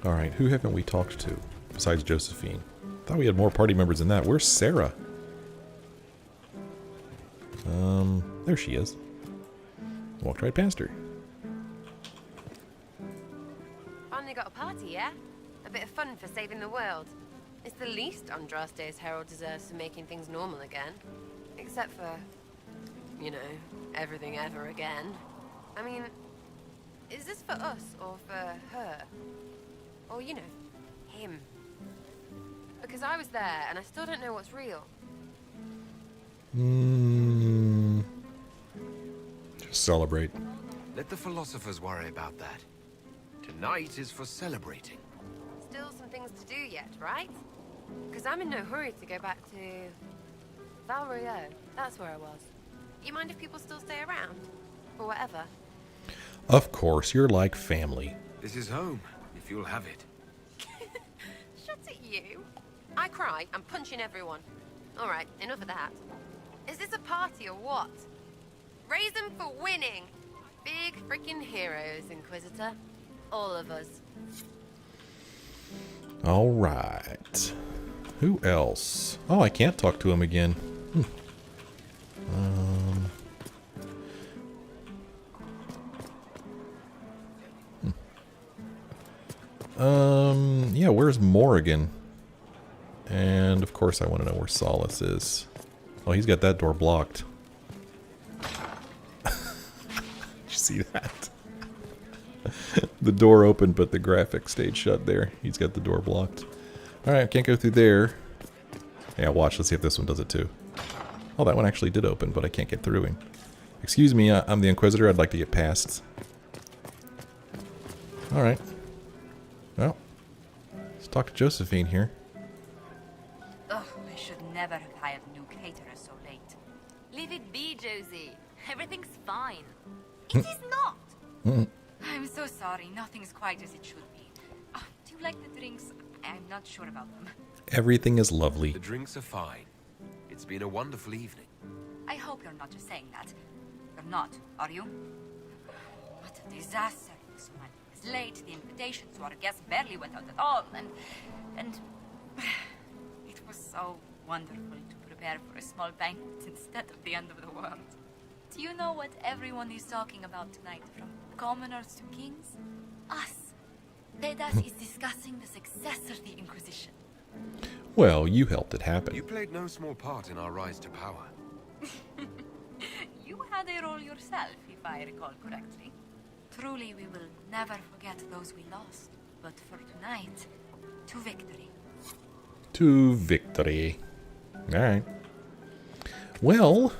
Alright, who haven't we talked to? Besides Josephine. Thought we had more party members than that. Where's Sarah? There she is. Walked right past her. Finally got a party, yeah? A bit of fun for saving the world. It's the least Andraste's herald deserves for making things normal again. Except for, you know, everything ever again. I mean, is this for us or for her? Or, you know, him? Because I was there and I still don't know what's real. Just celebrate. Let the philosophers worry about that. Tonight is for celebrating. Still some things to do yet, right? Because I'm in no hurry to go back to Valrio. That's where I was. You mind if people still stay around? Or whatever? Of course, you're like family. This is home, if you'll have it. Shut it, you. I cry, I'm punching everyone. Alright, enough of that. Is this a party or what? Raise them for winning! Big freaking heroes, Inquisitor. All of us. Alright. Who else? Oh, I can't talk to him again. Yeah, where's Morrigan? And, of course, I want to know where Solace is. Oh, he's got that door blocked. Did you see that? The door opened, but the graphic stayed shut there. He's got the door blocked. Alright, can't go through there. Yeah, watch. Let's see if this one does it too. Oh, that one actually did open, but I can't get through him. Excuse me, I'm the Inquisitor. I'd like to get past. Alright. Well, let's talk to Josephine here. Ugh, I should never have hired new caterers so late. Leave it be, Josie. Everything's fine. It is not! I'm so sorry, nothing's quite as it should be. Oh, do you like the drinks? I'm not sure about them. Everything is lovely. The drinks are fine. It's been a wonderful evening. I hope you're not just saying that. You're not, are you? What a disaster. So much was late, the invitations to our guests barely went out at all, and it was so wonderful to prepare for a small banquet instead of the end of the world. Do you know what everyone is talking about tonight, from commoners to kings? Us. Thedas is discussing the successor of the Inquisition. Well, you helped it happen. You played no small part in our rise to power. You had a role yourself, if I recall correctly. Truly, we will never forget those we lost. But for tonight, to victory. To victory. Alright. Well,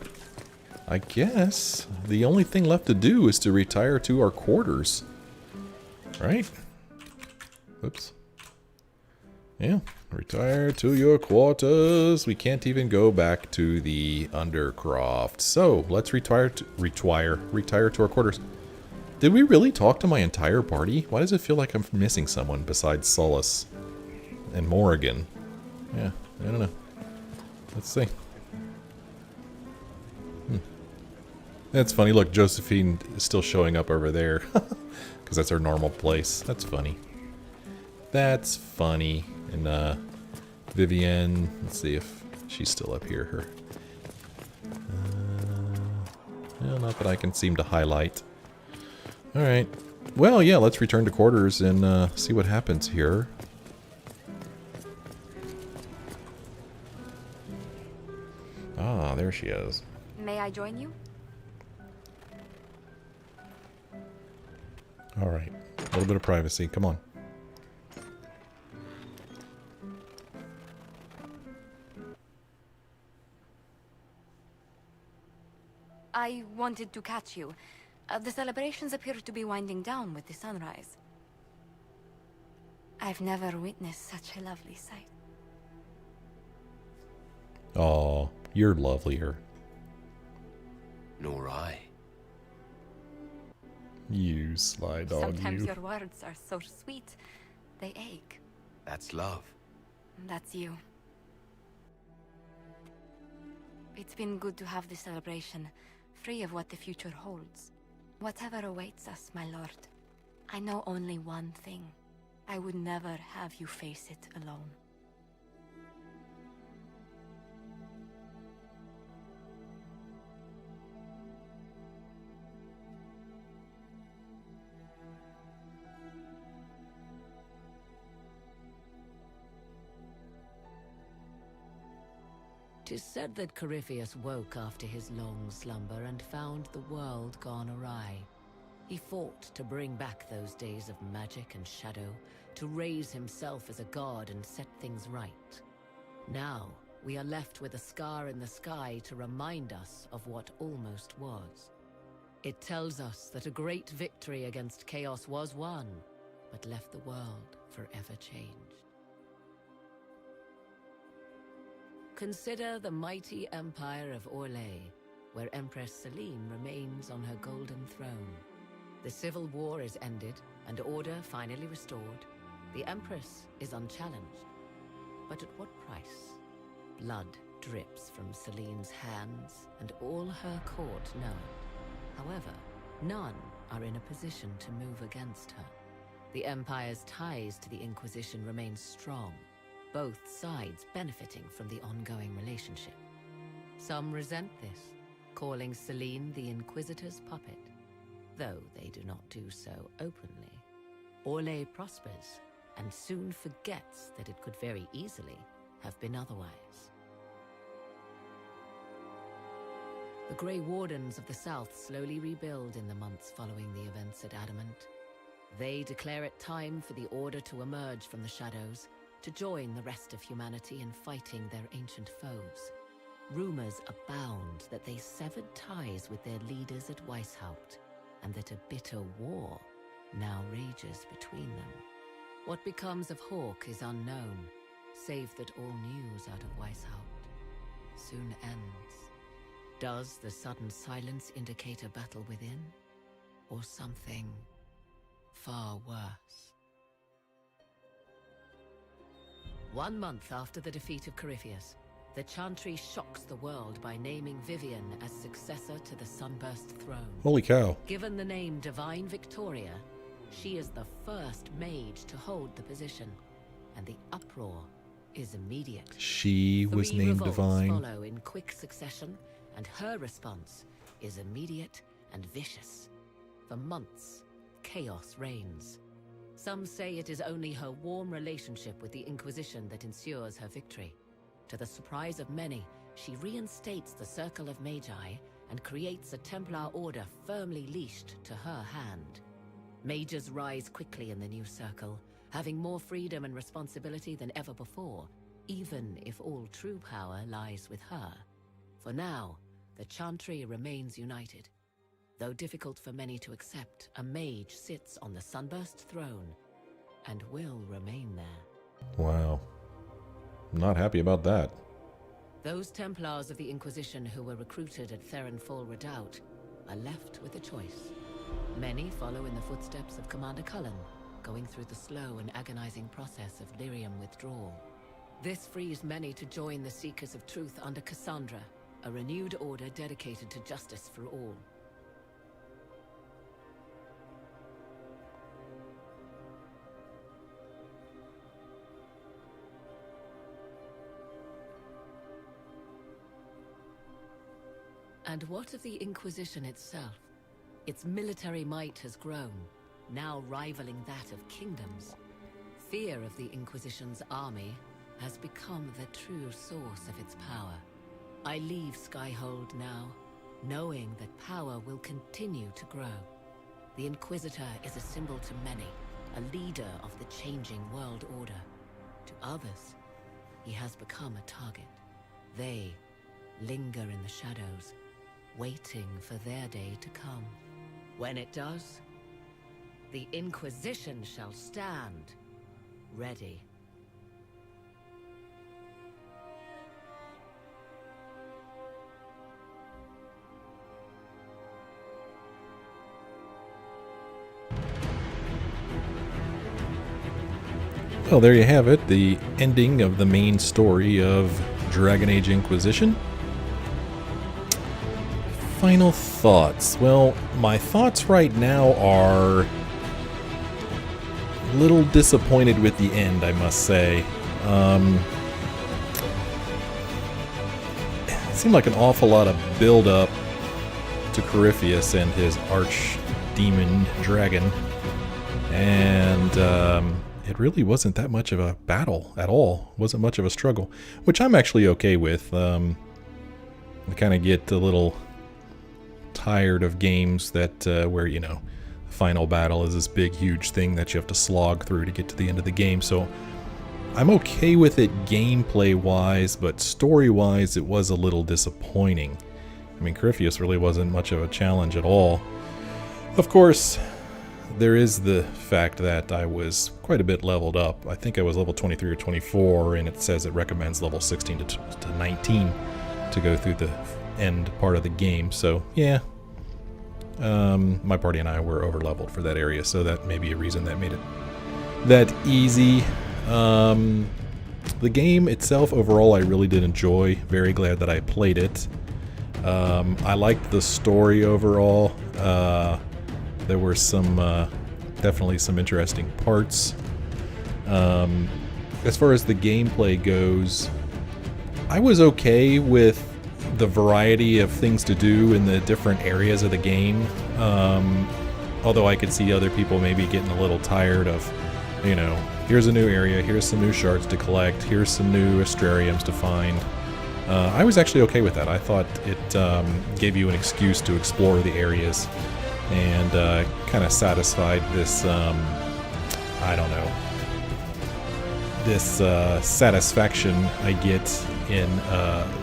I guess the only thing left to do is to retire to our quarters. Right? Oops. Yeah, retire to your quarters. We can't even go back to the Undercroft. So, let's retire to our quarters. Did we really talk to my entire party? Why does it feel like I'm missing someone besides Solace and Morrigan? Yeah, I don't know. Let's see. That's funny. Look, Josephine is still showing up over there. Because that's her normal place. That's funny. That's funny. And Vivienne, let's see if she's still up here. Well, not that I can seem to highlight. Alright. Well, yeah, let's return to quarters and see what happens here. Ah, there she is. May I join you? Alright. A little bit of privacy. Come on. I wanted to catch you. The celebrations appear to be winding down with the sunrise. I've never witnessed such a lovely sight. Aw, you're lovelier. Nor I. You slide on Sometimes you. your words are so sweet, they ache. That's love. That's you. It's been good to have this celebration, free of what the future holds. Whatever awaits us, my lord. I know only one thing. I would never have you face it alone. Tis said that Corypheus woke after his long slumber and found the world gone awry. He fought to bring back those days of magic and shadow, to raise himself as a god and set things right. Now, we are left with a scar in the sky to remind us of what almost was. It tells us that a great victory against chaos was won, but left the world forever changed. Consider the mighty empire of Orlais, where Empress Selene remains on her golden throne. The civil war is ended, and order finally restored. The Empress is unchallenged. But at what price? Blood drips from Selene's hands, and all her court know it. However, none are in a position to move against her. The Empire's ties to the Inquisition remain strong, both sides benefiting from the ongoing relationship. Some resent this, calling Selene the Inquisitor's puppet, though they do not do so openly. Orlais prospers, and soon forgets that it could very easily have been otherwise. The Grey Wardens of the South slowly rebuild in the months following the events at Adamant. They declare it time for the Order to emerge from the shadows, to join the rest of humanity in fighting their ancient foes. Rumors abound that they severed ties with their leaders at Weishaupt, and that a bitter war now rages between them. What becomes of Hawke is unknown, save that all news out of Weishaupt soon ends. Does the sudden silence indicate a battle within, or something far worse? 1 month after the defeat of Corypheus, the Chantry shocks the world by naming Vivian as successor to the Sunburst throne. Holy cow. Given the name Divine Victoria, she is the first mage to hold the position, and the uproar is immediate. She was 3 named revolts Divine. follow in quick succession, and her response is immediate and vicious. For months, chaos reigns. Some say it is only her warm relationship with the Inquisition that ensures her victory. To the surprise of many, she reinstates the Circle of Magi and creates a Templar order firmly leashed to her hand. Mages rise quickly in the new circle, having more freedom and responsibility than ever before, even if all true power lies with her. For now, the Chantry remains united. Though difficult for many to accept, a mage sits on the Sunburst throne and will remain there. Wow. I'm not happy about that. Those Templars of the Inquisition who were recruited at Therenfall Redoubt are left with a choice. Many follow in the footsteps of Commander Cullen, going through the slow and agonizing process of lyrium withdrawal. This frees many to join the Seekers of Truth under Cassandra, a renewed order dedicated to justice for all. And what of the Inquisition itself? Its military might has grown, now rivaling that of kingdoms. Fear of the Inquisition's army has become the true source of its power. I leave Skyhold now, knowing that power will continue to grow. The Inquisitor is a symbol to many, a leader of the changing world order. To others, he has become a target. They linger in the shadows, waiting for their day to come. When it does, the Inquisition shall stand ready. Well, there you have it, the ending of the main story of Dragon Age Inquisition. Final thoughts. Well, my thoughts right now are little disappointed with the end, I must say. It seemed like an awful lot of build-up to Corypheus and his arch-demon dragon. And it really wasn't that much of a battle at all. Wasn't much of a struggle, which I'm actually okay with. I kind of get a little tired of games that where, you know, the final battle is this big, huge thing that you have to slog through to get to the end of the game. So I'm okay with it gameplay-wise, but story-wise, it was a little disappointing. I mean, Corypheus really wasn't much of a challenge at all. Of course, there is the fact that I was quite a bit leveled up. I think I was level 23 or 24, and it says it recommends level 16 to 19 to go through the end part of the game. So, yeah. My party and I were over-leveled for that area, so that may be a reason that made it that easy. The game itself, overall, I really did enjoy. Very glad that I played it. I liked the story overall. There were some, definitely some interesting parts. As far as the gameplay goes, I was okay with the variety of things to do in the different areas of the game. Although I could see other people maybe getting a little tired of, you know, here's a new area, here's some new shards to collect, here's some new astrariums to find. I was actually okay with that. I thought it gave you an excuse to explore the areas and kind of satisfied this, I don't know, this satisfaction I get in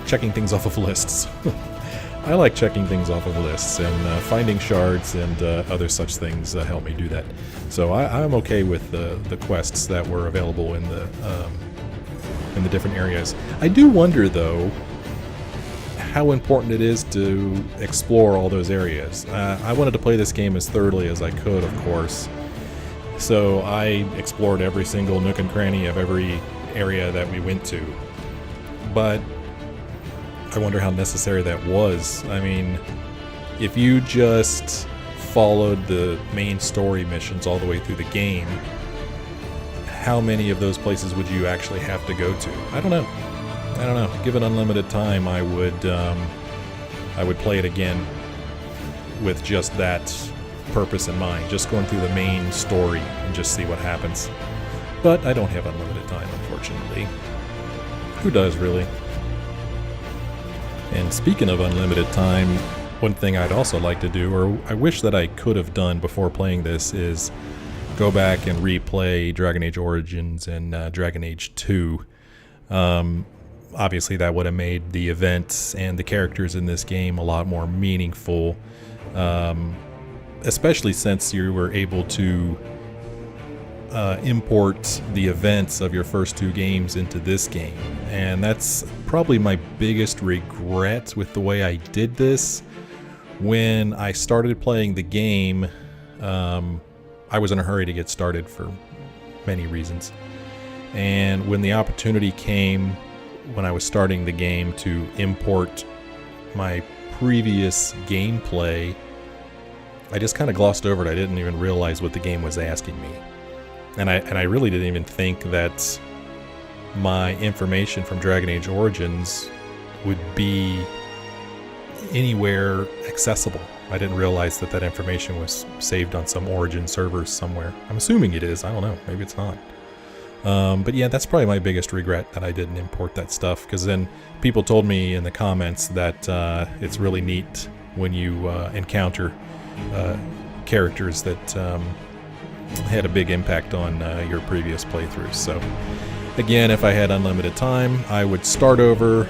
checking things off of lists. I like checking things off of lists, and finding shards and other such things help me do that. So I'm okay with the quests that were available in the different areas. I do wonder, though, how important it is to explore all those areas. I wanted to play this game as thoroughly as I could, of course. So I explored every single nook and cranny of every area that we went to. But I wonder how necessary that was. I mean, if you just followed the main story missions all the way through the game, how many of those places would you actually have to go to? I don't know. Given unlimited time, I would play it again with just that purpose in mind, just going through the main story and just see what happens. But I don't have unlimited time, unfortunately. Who does, really? And speaking of unlimited time, one thing I'd also like to do, or I wish that I could have done before playing this, is go back and replay Dragon Age Origins and Dragon Age 2. Obviously, that would have made the events and the characters in this game a lot more meaningful, especially since you were able to import the events of your first two games into this game. And that's probably my biggest regret with the way I did this. When I started playing the game, I was in a hurry to get started for many reasons. And when the opportunity came, when I was starting the game, to import my previous gameplay, I just kind of glossed over it. I didn't even realize what the game was asking me. And I really didn't even think that my information from Dragon Age Origins would be anywhere accessible. I didn't realize that that information was saved on some Origin servers somewhere. I'm assuming it is. I don't know. Maybe it's not. But yeah, that's probably my biggest regret, that I didn't import that stuff, because then people told me in the comments that it's really neat when you encounter characters that had a big impact on your previous playthroughs. So again, if I had unlimited time, I would start over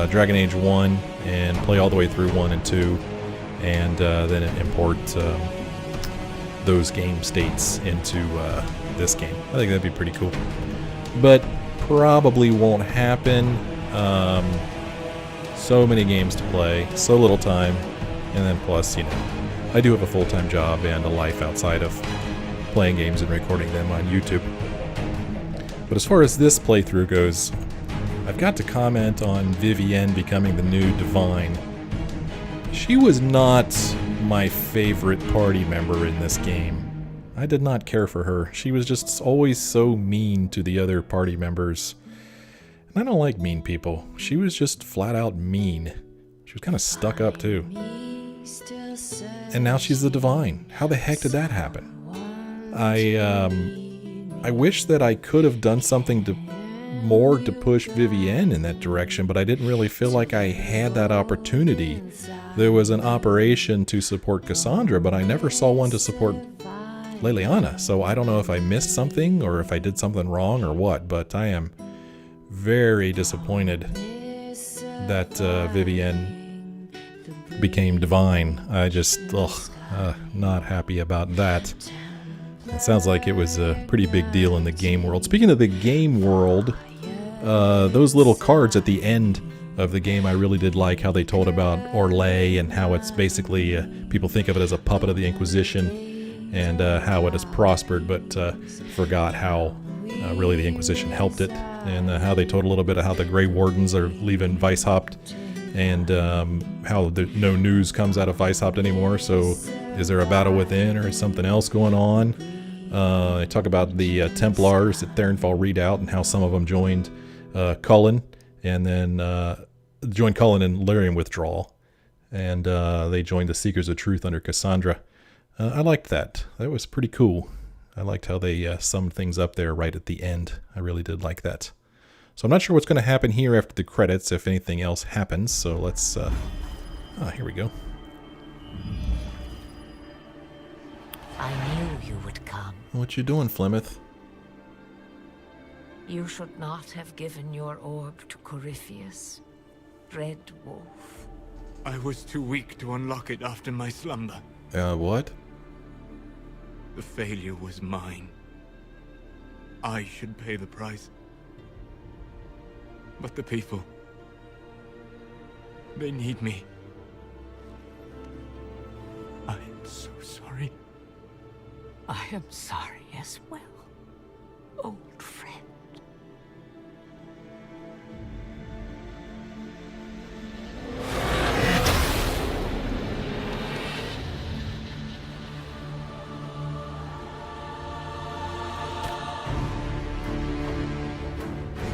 Dragon Age 1 and play all the way through 1 and 2, and then import those game states into this game. I think that'd be pretty cool. But probably won't happen. So many games to play, so little time, and then plus, you know, I do have a full-time job and a life outside of playing games and recording them on YouTube. But as far as this playthrough goes, I've got to comment on Vivienne becoming the new Divine. She was not my favorite party member in this game. I did not care for her. She was just always so mean to the other party members. And I don't like mean people. She was just flat out mean. She was kind of stuck up too. And now she's the Divine. How the heck did that happen? I wish that I could have done something more to push Vivienne in that direction, but I didn't really feel like I had that opportunity. There was an operation to support Cassandra, but I never saw one to support Leliana, so I don't know if I missed something or if I did something wrong or what, but I am very disappointed that Vivienne became Divine. I just, not happy about that. It sounds like it was a pretty big deal in the game world. Speaking of the game world, those little cards at the end of the game, I really did like how they told about Orlais and how it's basically, people think of it as a puppet of the Inquisition and how it has prospered, but forgot how really the Inquisition helped it, and how they told a little bit of how the Grey Wardens are leaving Weishaupt, and how no news comes out of Weishaupt anymore. So is there a battle within, or is something else going on? They talk about the Templars that Therenfall read out, and how some of them joined Cullen, and then joined Cullen in Lyrium withdrawal, and they joined the Seekers of Truth under Cassandra. I liked that. That was pretty cool. I liked how they summed things up there right at the end. I really did like that. So I'm not sure what's going to happen here after the credits, if anything else happens. So let's... here we go. I knew you would come. What you doing, Flemeth? You should not have given your orb to Corypheus, Red Wolf. I was too weak to unlock it after my slumber. What? The failure was mine. I should pay the price. But the people... they need me. I am so sorry. I am sorry as well, old friend.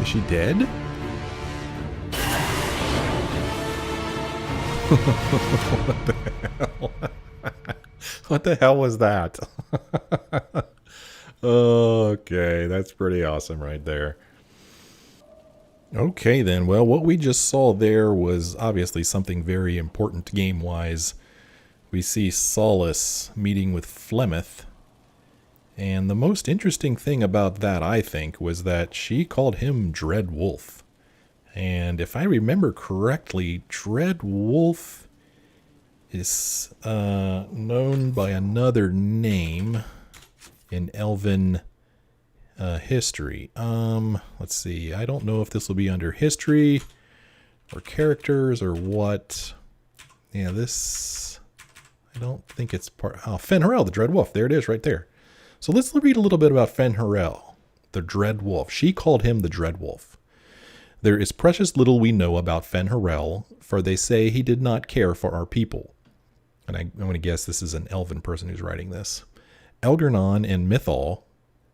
Is she dead? What the hell? What the hell was that? Okay, that's pretty awesome right there. Okay then, well, what we just saw there was obviously something very important game-wise. We see Solace meeting with Flemeth, and the most interesting thing about that, I think, was that she called him Dread Wolf. And if I remember correctly, Dread Wolf is known by another name in Elven history. Let's see. I don't know if this will be under history or characters or what. Yeah, this... I don't think it's part... Oh, Fen'Harel, the Dread Wolf. There it is right there. So let's read a little bit about Fen'Harel, the Dread Wolf. She called him the Dread Wolf. There is precious little we know about Fen'Harel, for they say he did not care for our people. And I'm going to guess this is an elven person who's writing this. Elgernon and Mythal.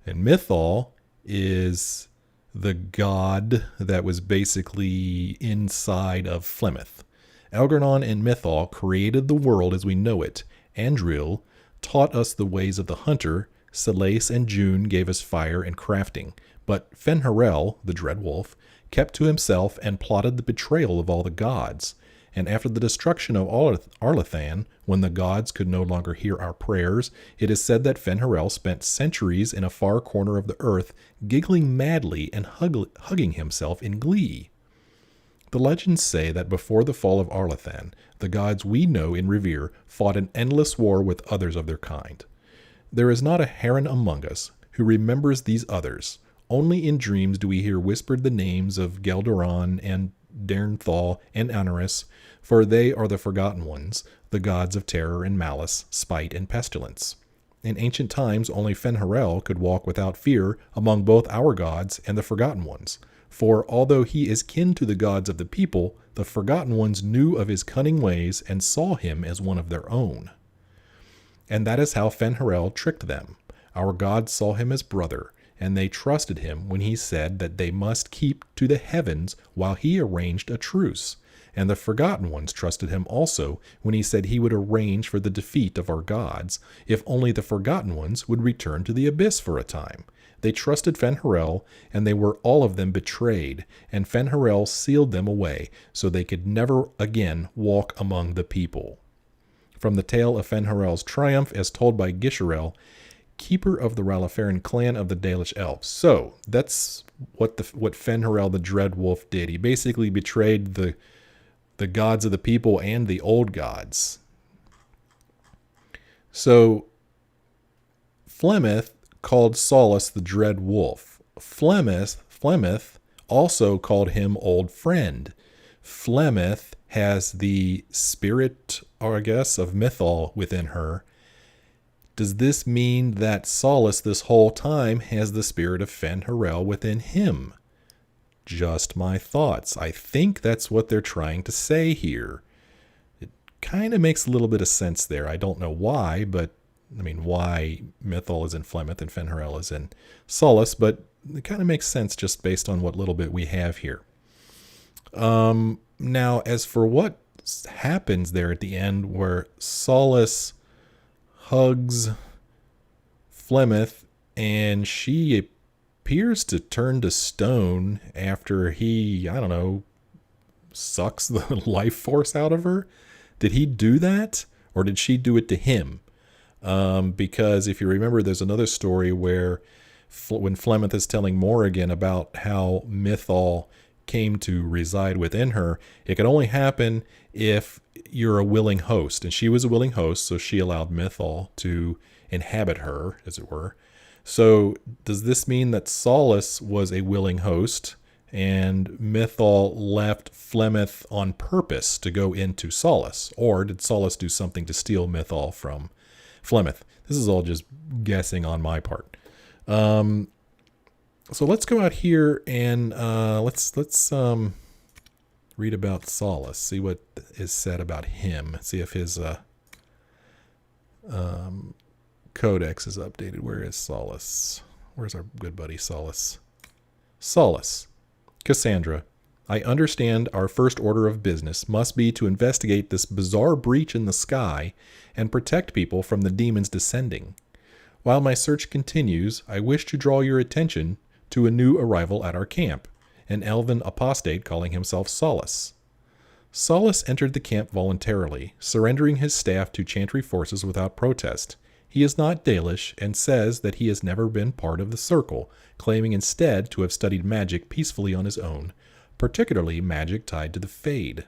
And Mythal is the god that was basically inside of Flemeth. Elgernon and Mythal created the world as we know it. Andril taught us the ways of the hunter. Solace and June gave us fire and crafting. But Fen'Harel, the Dread Wolf, kept to himself and plotted the betrayal of all the gods. And after the destruction of Arlathan, when the gods could no longer hear our prayers, it is said that Fen'Harel spent centuries in a far corner of the earth, giggling madly and hugging himself in glee. The legends say that before the fall of Arlathan, the gods we know and revere fought an endless war with others of their kind. There is not a heron among us who remembers these others. Only in dreams do we hear whispered the names of Geldoran and Dernthal and Anaris, for they are the forgotten ones, the gods of terror and malice, spite and pestilence. In ancient times, only Fen'Harel could walk without fear among both our gods and the forgotten ones. For although he is kin to the gods of the people, the forgotten ones knew of his cunning ways and saw him as one of their own. And that is how Fen'Harel tricked them. Our gods saw him as brother, and they trusted him when he said that they must keep to the heavens while he arranged a truce. And the Forgotten Ones trusted him also when he said he would arrange for the defeat of our gods, if only the Forgotten Ones would return to the abyss for a time. They trusted Fen'Harel, and they were all of them betrayed, and Fen'Harel sealed them away, so they could never again walk among the people. From the tale of Fen'Harel's triumph, as told by Gisharel, keeper of the Ralafaran clan of the Dalish Elves. So, that's what Fen'Harel the Dread Wolf did. He basically betrayed the gods of the people and the old gods. So, Flemeth called Solace the Dread Wolf. Flemeth also called him Old Friend. Flemeth has the spirit, or I guess, of Mythal within her. Does this mean that Solace this whole time has the spirit of Fen'Harel within him? Just my thoughts. I think that's what they're trying to say here. It kind of makes a little bit of sense there. I don't know why, but I mean, why Mythal is in Flemeth and Fen'Harel is in Solace, but it kind of makes sense just based on what little bit we have here. Now, as for what happens there at the end where Solace hugs Flemeth and she appears to turn to stone after he, I don't know, sucks the life force out of her. Did he do that, or did she do it to him? Because if you remember, there's another story where when Flemeth is telling Morrigan about how Mythal came to reside within her, it could only happen if you're a willing host. And she was a willing host, so she allowed Mythal to inhabit her, as it were. So does this mean that Solace was a willing host and Mythal left Flemeth on purpose to go into Solace? Or did Solace do something to steal Mythal from Flemeth? This is all just guessing on my part. So let's go out here and let's read about Solace, see what is said about him, see if his codex is updated. Where is Solace? Where's our good buddy Solace? Solace. Cassandra, I understand our first order of business must be to investigate this bizarre breach in the sky and protect people from the demons descending. While my search continues, I wish to draw your attention to a new arrival at our camp, an elven apostate calling himself Solace. Solace entered the camp voluntarily, surrendering his staff to Chantry forces without protest. He is not Dalish and says that he has never been part of the Circle, claiming instead to have studied magic peacefully on his own, particularly magic tied to the Fade.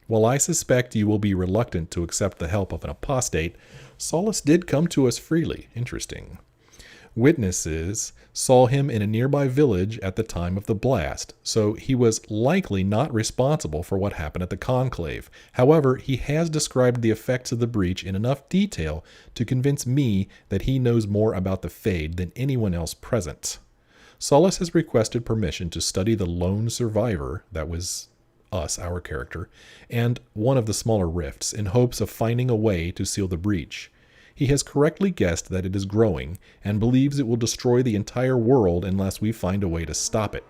While I suspect you will be reluctant to accept the help of an apostate, Solace did come to us freely. Interesting. Witnesses saw him in a nearby village at the time of the blast, so he was likely not responsible for what happened at the Conclave. However, he has described the effects of the breach in enough detail to convince me that he knows more about the Fade than anyone else present. Solace has requested permission to study the lone survivor, that was us, our character, and one of the smaller rifts in hopes of finding a way to seal the breach. He has correctly guessed that it is growing and believes it will destroy the entire world unless we find a way to stop it.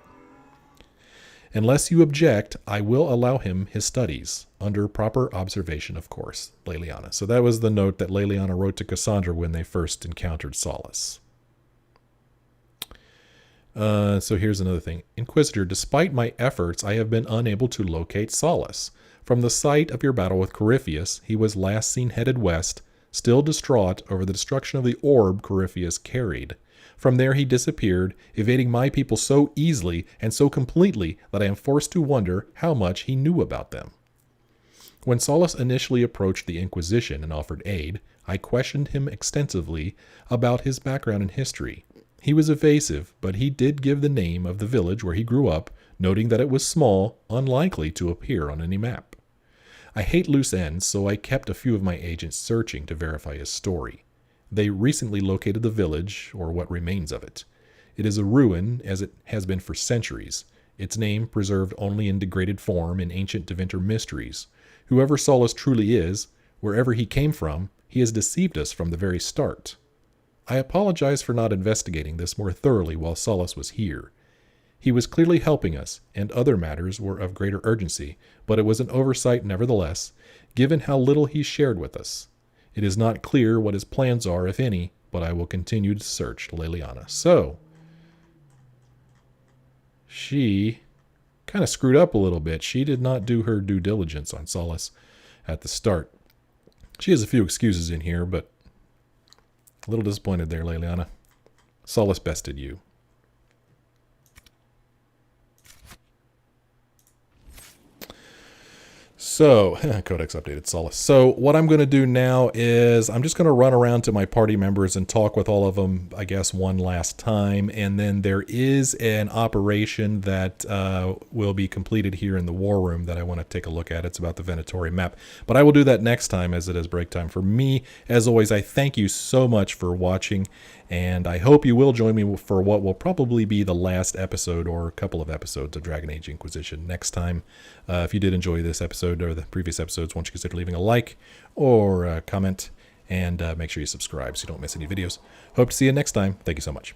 Unless you object, I will allow him his studies, under proper observation, of course, Leliana. So that was the note that Leliana wrote to Cassandra when they first encountered Solace. So here's another thing. Inquisitor, despite my efforts, I have been unable to locate Solace. From the site of your battle with Corypheus, he was last seen headed west, still distraught over the destruction of the orb Corypheus carried. From there he disappeared, evading my people so easily and so completely that I am forced to wonder how much he knew about them. When Solace initially approached the Inquisition and offered aid, I questioned him extensively about his background and history. He was evasive, but he did give the name of the village where he grew up, noting that it was small, unlikely to appear on any map. I hate loose ends, so I kept a few of my agents searching to verify his story. They recently located the village, or what remains of it. It is a ruin, as it has been for centuries, its name preserved only in degraded form in ancient Deventer mysteries. Whoever Solace truly is, wherever he came from, he has deceived us from the very start. I apologize for not investigating this more thoroughly while Solace was here. He was clearly helping us, and other matters were of greater urgency, but it was an oversight nevertheless, given how little he shared with us. It is not clear what his plans are, if any, but I will continue to search Leliana. So, she kind of screwed up a little bit. She did not do her due diligence on Solace at the start. She has a few excuses in here, but a little disappointed there, Leliana. Solace bested you. So, Codex updated Solace. So, what I'm going to do now is I'm just going to run around to my party members and talk with all of them, I guess, one last time. And then there is an operation that will be completed here in the war room that I want to take a look at. It's about the Venatori map. But I will do that next time as it is break time for me. As always, I thank you so much for watching. And I hope you will join me for what will probably be the last episode or a couple of episodes of Dragon Age Inquisition next time. If you did enjoy this episode or the previous episodes, won't you consider leaving a like or a comment, and make sure you subscribe so you don't miss any videos. Hope to see you next time. Thank you so much.